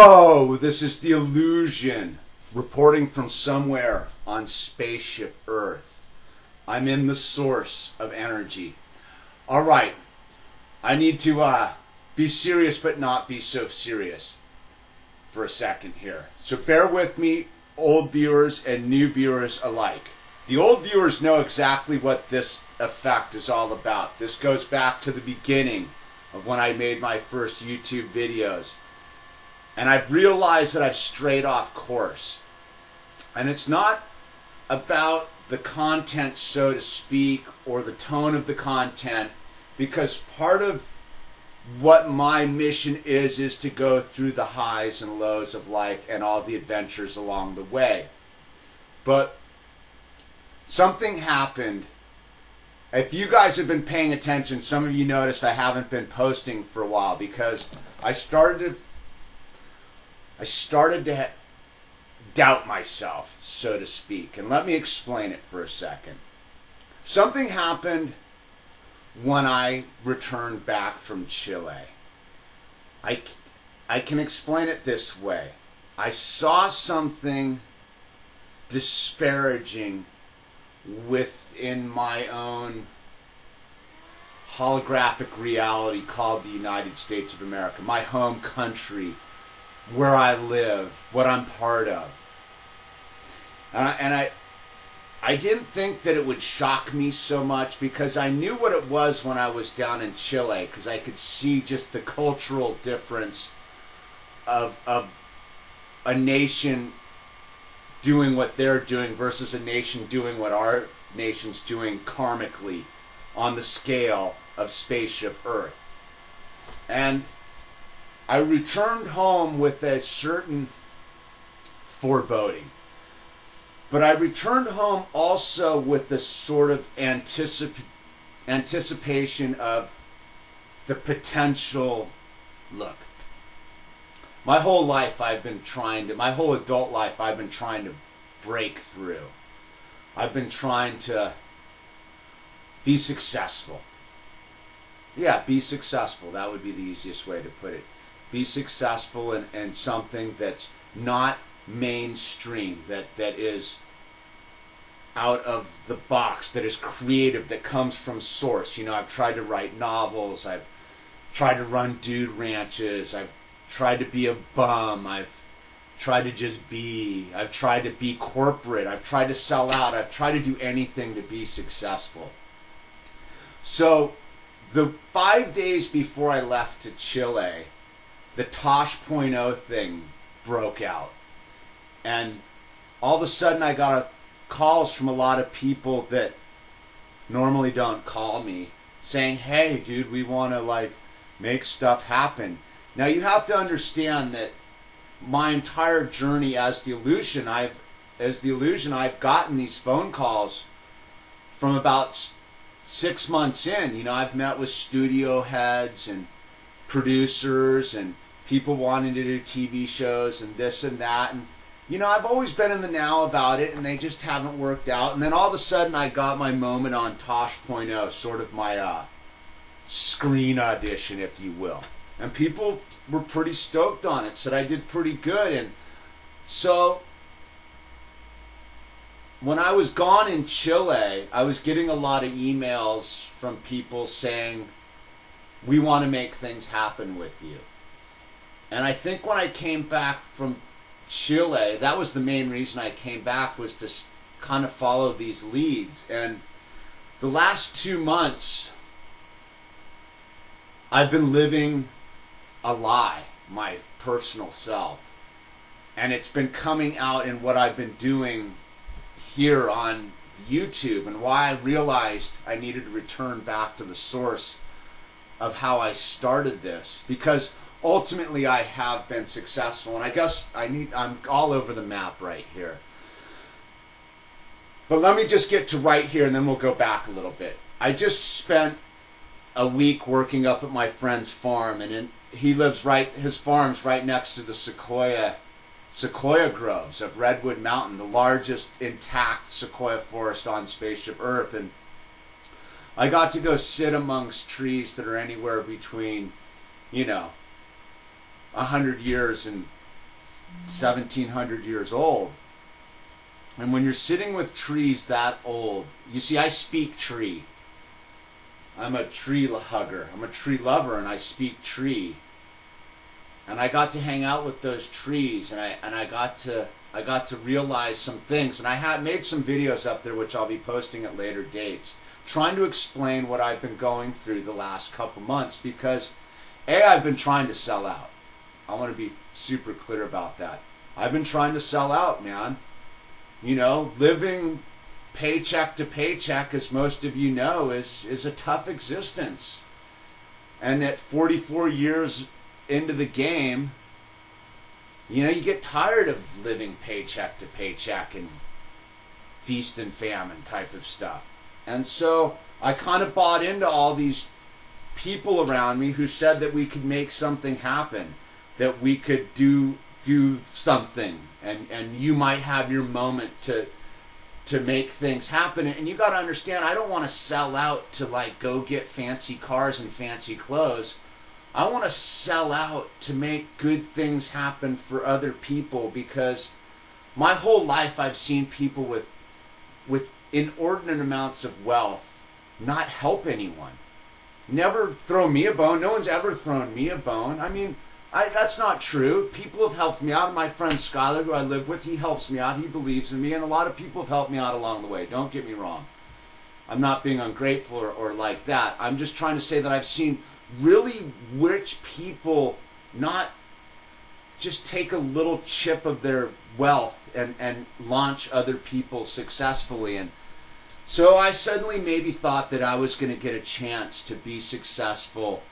Hello, this is the Illusion, reporting from somewhere on spaceship Earth. I'm in the source of energy. Alright, I need to be serious but not be so serious for a second here. So bear with me, old viewers and new viewers alike. The old viewers know exactly what this effect is all about. This goes back to the beginning of when I made my first YouTube videos. And I've realized that I've strayed off course. And it's not about the content, so to speak, or the tone of the content, because part of what my mission is to go through the highs and lows of life and all the adventures along the way. But something happened. If you guys have been paying attention, some of you noticed I haven't been posting for a while because I started to doubt myself, so to speak. And let me explain it for a second. Something happened when I returned back from Chile. I can explain it this way. I saw something disparaging within my own holographic reality called the United States of America, my home country, where I live, what I'm part of. And I didn't think that it would shock me so much because I knew what it was when I was down in Chile, because I could see just the cultural difference of a nation doing what they're doing versus a nation doing what our nation's doing karmically on the scale of spaceship Earth. And I returned home with a certain foreboding. But I returned home also with this sort of anticipation of the potential. Look, my whole life my whole adult life I've been trying to break through. I've been trying to be successful. Yeah, be successful. That would be the easiest way to put it. Be successful in something that's not mainstream, that is out of the box, that is creative, that comes from source. You know, I've tried to write novels, I've tried to run dude ranches, I've tried to be a bum, I've tried to just be, I've tried to be corporate, I've tried to sell out, I've tried to do anything to be successful. So the 5 days before I left to Chile, the Tosh.0 thing broke out. And all of a sudden I got calls from a lot of people that normally don't call me saying, hey dude, we want to make stuff happen. Now you have to understand that my entire journey as the Illusion, I've gotten these phone calls from about 6 months in. You know, I've met with studio heads and producers and people wanting to do TV shows and this and that, and you know, I've always been in the now about it, and they just haven't worked out. And then all of a sudden I got my moment on Tosh.0, sort of my screen audition, if you will. And people were pretty stoked on it, said I did pretty good. And so when I was gone in Chile, I was getting a lot of emails from people saying, we want to make things happen with you. And I think when I came back from Chile, that was the main reason I came back, was to kind of follow these leads. And the last 2 months, I've been living a lie, my personal self. And it's been coming out in what I've been doing here on YouTube, and why I realized I needed to return back to the source of how I started this, because ultimately I have been successful, and I guess I'm all over the map right here. But let me just get to right here, and then we'll go back a little bit. I just spent a week working up at my friend's farm, and his farm's right next to the sequoia groves of Redwood Mountain, the largest intact sequoia forest on spaceship Earth. And I got to go sit amongst trees that are anywhere between, 100 years and 1,700 years old. And when you're sitting with trees that old, you see, I speak tree. I'm a tree hugger. I'm a tree lover, and I speak tree. And I got to hang out with those trees, and I got to realize some things. And I had made some videos up there, which I'll be posting at later dates, trying to explain what I've been going through the last couple months, because I've been trying to sell out. I want to be super clear about that. I've been trying to sell out, man. You know, living paycheck to paycheck, as most of you know, is a tough existence. And at 44 years into the game, you know, you get tired of living paycheck to paycheck and feast and famine type of stuff. And so I kind of bought into all these people around me who said that we could make something happen, that we could do something, and you might have your moment to make things happen. And you got to understand, I don't want to sell out to like go get fancy cars and fancy clothes. I want to sell out to make good things happen for other people, because my whole life I've seen people with inordinate amounts of wealth not help anyone. Never throw me a bone. No one's ever thrown me a bone. I mean, that's not true. People have helped me out. My friend Skyler, who I live with, he helps me out. He believes in me. And a lot of people have helped me out along the way. Don't get me wrong. I'm not being ungrateful or like that. I'm just trying to say that I've seen really rich people not just take a little chip of their wealth and launch other people successfully. And so I suddenly maybe thought that I was going to get a chance to be successful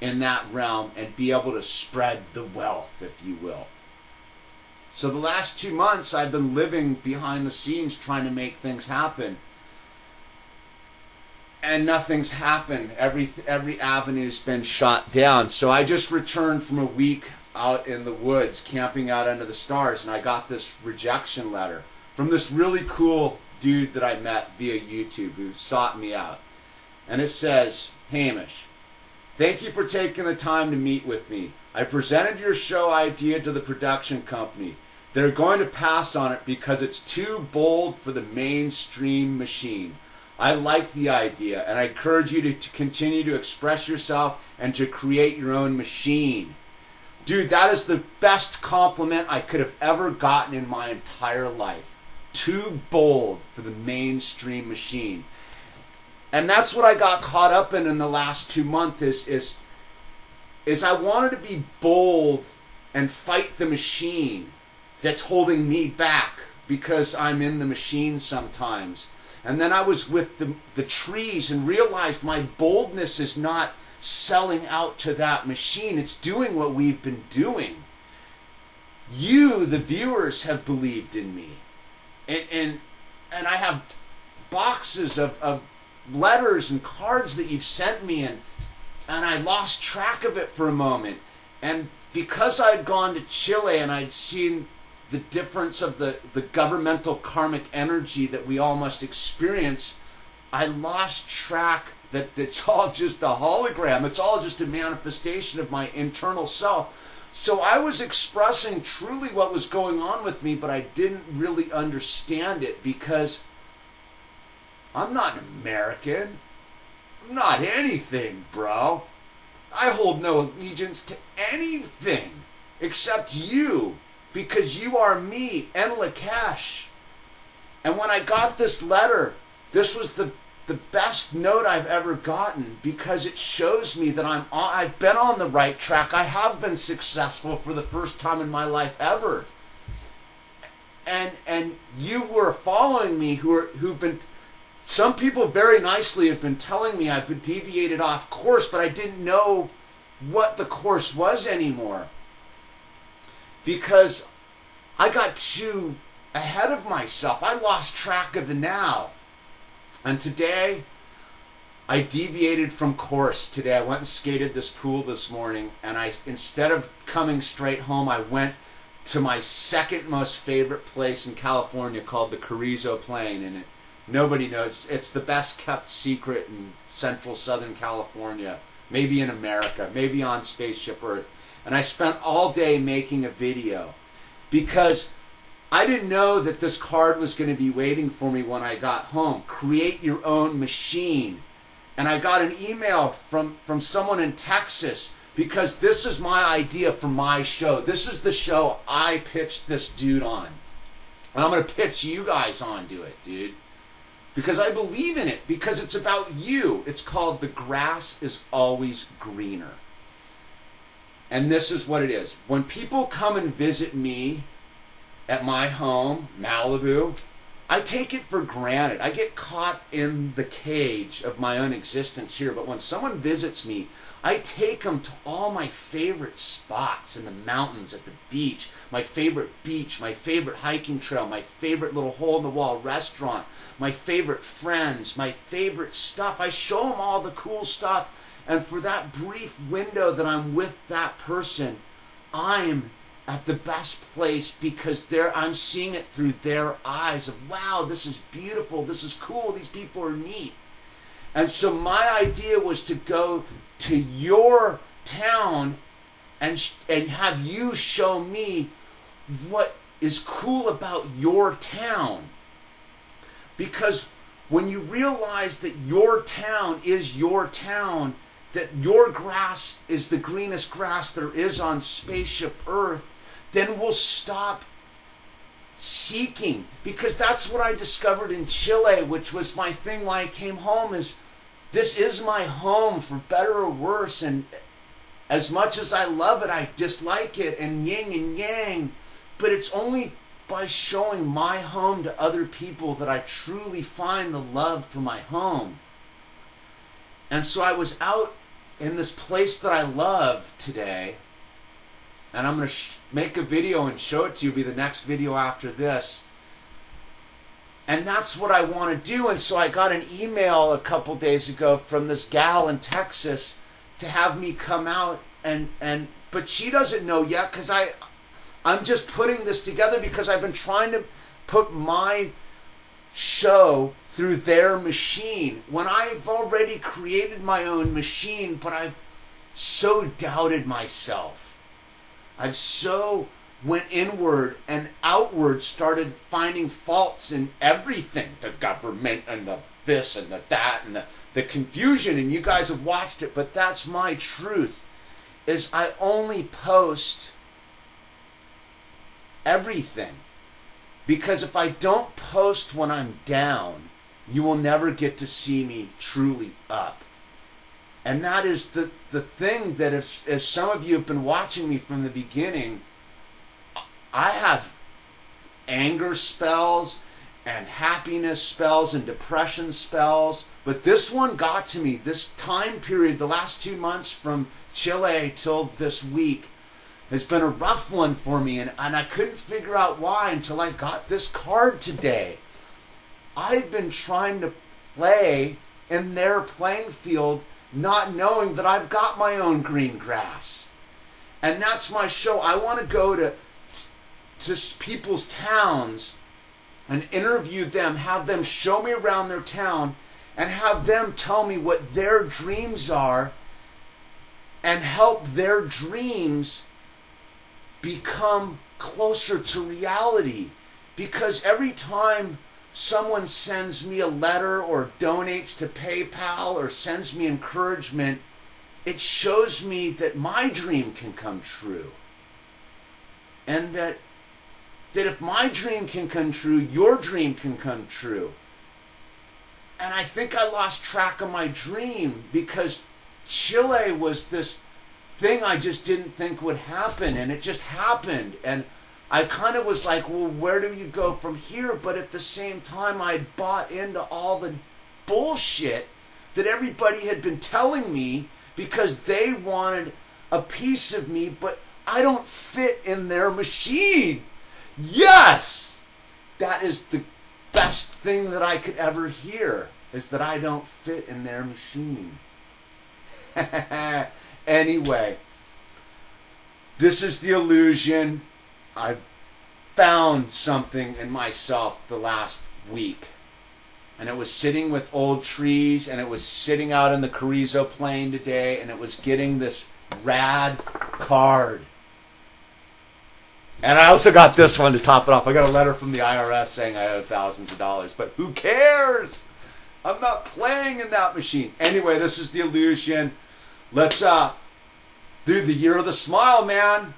in that realm and be able to spread the wealth, if you will. So the last 2 months I've been living behind the scenes trying to make things happen. And nothing's happened. Every avenue's been shot down. So I just returned from a week out in the woods, camping out under the stars, and I got this rejection letter from this really cool dude that I met via YouTube who sought me out. And it says, "Hamish, thank you for taking the time to meet with me. I presented your show idea to the production company. They're going to pass on it because it's too bold for the mainstream machine. I like the idea, and I encourage you to continue to express yourself and to create your own machine." Dude, that is the best compliment I could have ever gotten in my entire life. Too bold for the mainstream machine. And that's what I got caught up in the last 2 months is I wanted to be bold and fight the machine that's holding me back, because I'm in the machine sometimes. And then I was with the trees and realized my boldness is not selling out to that machine. It's doing what we've been doing. You, the viewers, have believed in me. And I have boxes of letters and cards that you've sent me, and I lost track of it for a moment. And because I'd gone to Chile and I'd seen the difference of the governmental karmic energy that we all must experience, I lost track that it's all just a hologram. It's all just a manifestation of my internal self. So I was expressing truly what was going on with me, but I didn't really understand it, because I'm not an American. I'm not anything, bro. I hold no allegiance to anything except you, because you are me, En Lakesh. And when I got this letter, this was the best note I've ever gotten, because it shows me that I've been on the right track. I have been successful for the first time in my life ever. And you were following me who've been, some people very nicely have been telling me I've been deviated off course, but I didn't know what the course was anymore, because I got too ahead of myself. I lost track of the now. And today, I deviated from course. Today, I went and skated this pool this morning, and instead of coming straight home, I went to my second most favorite place in California called the Carrizo Plain, and nobody knows. It's the best kept secret in central Southern California, maybe in America, maybe on Spaceship Earth. And I spent all day making a video. because I didn't know that this card was going to be waiting for me when I got home. Create your own machine. And I got an email from someone in Texas, because this is my idea for my show. This is the show I pitched this dude on. And I'm going to pitch you guys onto it, dude. Because I believe in it. Because it's about you. It's called The Grass is Always Greener. And this is what it is. When people come and visit me at my home, Malibu, I take it for granted. I get caught in the cage of my own existence here. But when someone visits me, I take them to all my favorite spots in the mountains, at the beach, my favorite hiking trail, my favorite little hole-in-the-wall restaurant, my favorite friends, my favorite stuff. I show them all the cool stuff. And for that brief window that I'm with that person, I'm at the best place, because I'm seeing it through their eyes of, wow, this is beautiful, this is cool, these people are neat. And so my idea was to go to your town and have you show me what is cool about your town. Because when you realize that your town is your town, that your grass is the greenest grass there is on spaceship Earth, then we'll stop seeking. Because that's what I discovered in Chile, which was my thing why I came home, is this is my home, for better or worse. And as much as I love it, I dislike it, and yin and yang. But it's only by showing my home to other people that I truly find the love for my home. And so I was out in this place that I love today, and I'm going to make a video and show it to you. It'll be the next video after this. And that's what I want to do. And so I got an email a couple days ago from this gal in Texas to have me come out, but she doesn't know yet, because I'm just putting this together, because I've been trying to put my show through their machine when I've already created my own machine. But I've so doubted myself. I've so went inward and outward, started finding faults in everything. The government and the this and the that and the confusion. And you guys have watched it, but that's my truth, is I only post everything. Because if I don't post when I'm down, you will never get to see me truly up. And that is the thing that, as some of you have been watching me from the beginning, I have anger spells and happiness spells and depression spells. But this one got to me. This time period, the last 2 months from Chile till this week, has been a rough one for me. And I couldn't figure out why until I got this card today. I've been trying to play in their playing field, not knowing that I've got my own green grass. And that's my show. I want to go to people's towns and interview them, have them show me around their town, and have them tell me what their dreams are, and help their dreams become closer to reality. Because every time someone sends me a letter or donates to PayPal or sends me encouragement, it shows me that my dream can come true. And that if my dream can come true, your dream can come true. And I think I lost track of my dream, because Chile was this thing I just didn't think would happen, and it just happened. And I kind of was like, well, where do you go from here? But at the same time, I had bought into all the bullshit that everybody had been telling me, because they wanted a piece of me, but I don't fit in their machine. Yes! That is the best thing that I could ever hear, is that I don't fit in their machine. Anyway, this is the illusion. I've found something in myself the last week. And it was sitting with old trees, and it was sitting out in the Carrizo Plain today, and it was getting this rad card. And I also got this one to top it off. I got a letter from the IRS saying I owe thousands of dollars. But who cares? I'm not playing in that machine. Anyway, this is the illusion. Let's do the year of the smile, man.